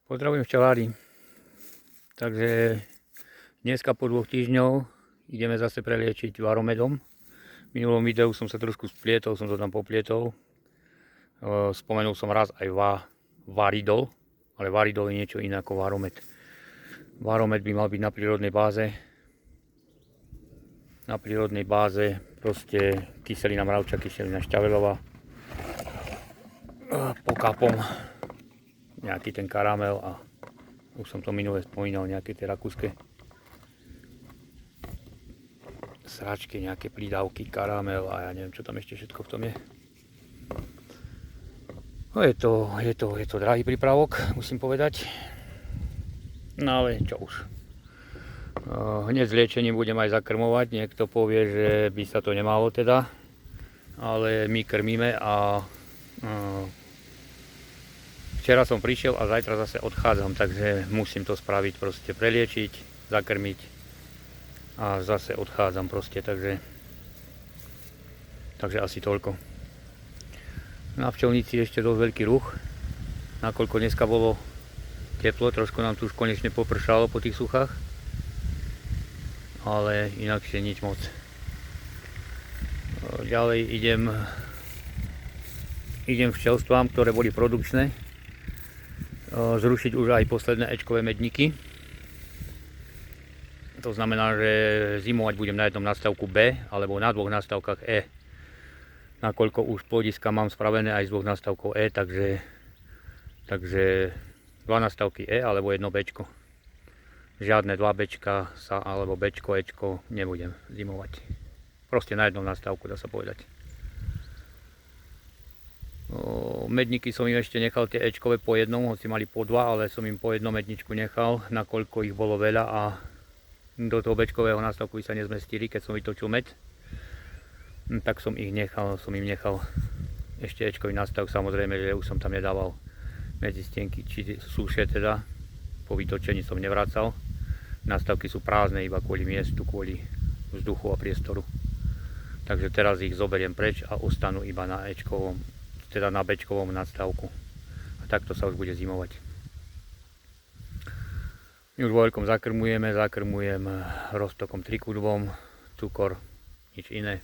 Pozdravujem včelári. Takže dneska po 2 týždňov ideme zase preliečiť varomedom. V minulom videu som sa trošku splietol, som to tam poplietol. Spomenul som raz aj varidol, ale varidol je niečo iné ako varomed. Varomed by mal byť na prírodnej báze. Na prírodnej báze proste kyselina mravča, kyselina šťaveľová. Pokapom nejaký ten karamel a už som to minule spomínal, nejaké tie rakúske sračky, nejaké prídavky, karamel a ja neviem, čo tam ešte všetko v tom je. No je to drahý prípravok, musím povedať. No ale čo už. Hneď s liečením budem aj zakrmovať. Niekto povie, že by sa to nemalo teda, ale my krmíme a včera som prišiel a zajtra zase odchádzam, takže musím to spraviť, proste preliečiť, zakrmiť a zase odchádzam proste, takže asi toľko. Na včelnici ešte dosť veľký ruch, nakoľko dneska bolo teplo, trošku nám tu už konečne popršalo po tých suchách, ale inakšie nič moc. Ďalej idem včelstvám, ktoré boli produkčné, zrušiť už aj posledné Ečkové medníky. To znamená, že zimovať budem na jednom nastavku B alebo na 2 nastavkách E. Nakoľko už plodiska mám spravené aj z 2 nastavkov E, takže 2 nastavky E alebo 1 Bčko. Žiadne 2 Bčka alebo Bčko, Ečko nebudem zimovať. Proste na jednom nastavku, dá sa povedať. Medníky som im ešte nechal tie Ečkové po jednom, hoci mali po 2, ale som im po jednom medničku nechal, nakoľko ich bolo veľa a do toho Bčkového nastavku sa nezmestili, keď som vytočil med. Tak som im nechal ešte Ečkový nastav, samozrejme, že už som tam nedával medzi stienky, či sušie teda, po vytočení som nevracal. Nastavky sú prázdne iba kvôli miestu, kvôli vzduchu a priestoru. Takže teraz ich zoberiem preč a ostanú iba na Ečkovom, teda na Bčkovom nadstavku. A takto sa už bude zimovať. My už vo veľkom zakrmujem roztokom trikudvom, cukor, nič iné.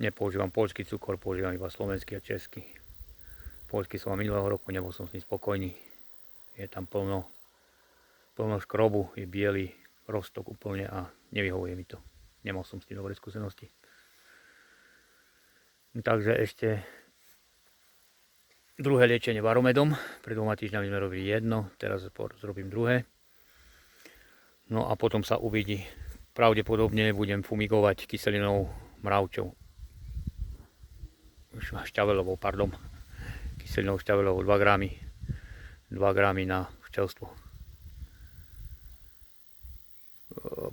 Nepoužívam poľský cukor, používam iba slovenský a český. Poľský som mal minulého roku, nebol som s ním spokojný. Je tam plno škrobu, je biely roztok úplne a nevyhovuje mi to. Nemal som s tým dobré skúsenosti. Takže ešte druhé liečenie varomedom. Pred 2 týždňami sme robili jedno, teraz zrobím druhé. No a potom sa uvidí. Pravdepodobne budem fumigovať kyselinou mravčou. Šťaveľovou, pardon. Kyselinou šťaveľovou 2 gramy na včelstvo.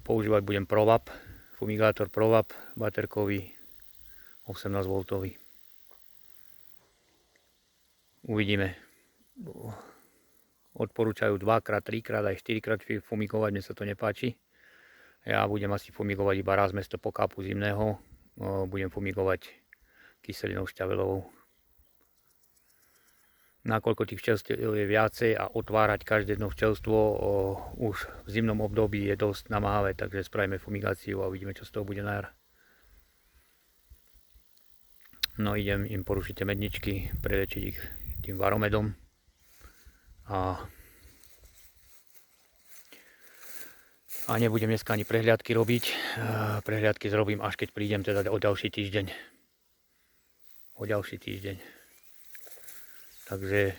Používať budem Provap, fumigátor Provap, baterkový, 18V. Uvidíme. Odporúčajú 2-krát, 3-krát, aj 4-krát fumigovať, mne sa to nepáči. Ja budem asi fumigovať iba raz miesto pokápu zimného. Budem fumigovať kyselinou šťaveľovou. Nakoľko tých včelstiev je viacej a otvárať každé jedno včelstvo už v zimnom období je dosť namáhavé, takže spravíme fumigáciu a uvidíme, čo z toho bude na jar. No idem im porušiť tie medničky, preliečiť ich tým varomedom a nebudem dneska ani prehliadky robiť. Prehliadky zrobím až keď prídem teda o ďalší týždeň. Takže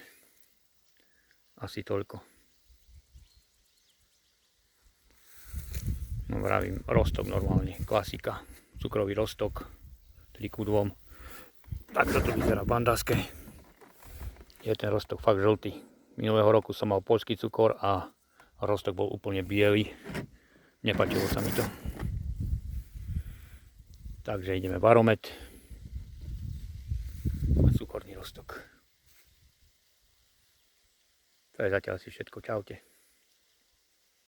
asi toľko. No vravím, roztok normálne, klasika, cukrový roztok, trikudvom. Takto to vyzerá v bandáske. Je ten roztok fakt žltý. Minulého roku som mal poľský cukor a roztok bol úplne biely. Nepáčilo sa mi to. Takže ideme varomed a cukorný roztok. To je zatiaľ asi všetko. Čaute.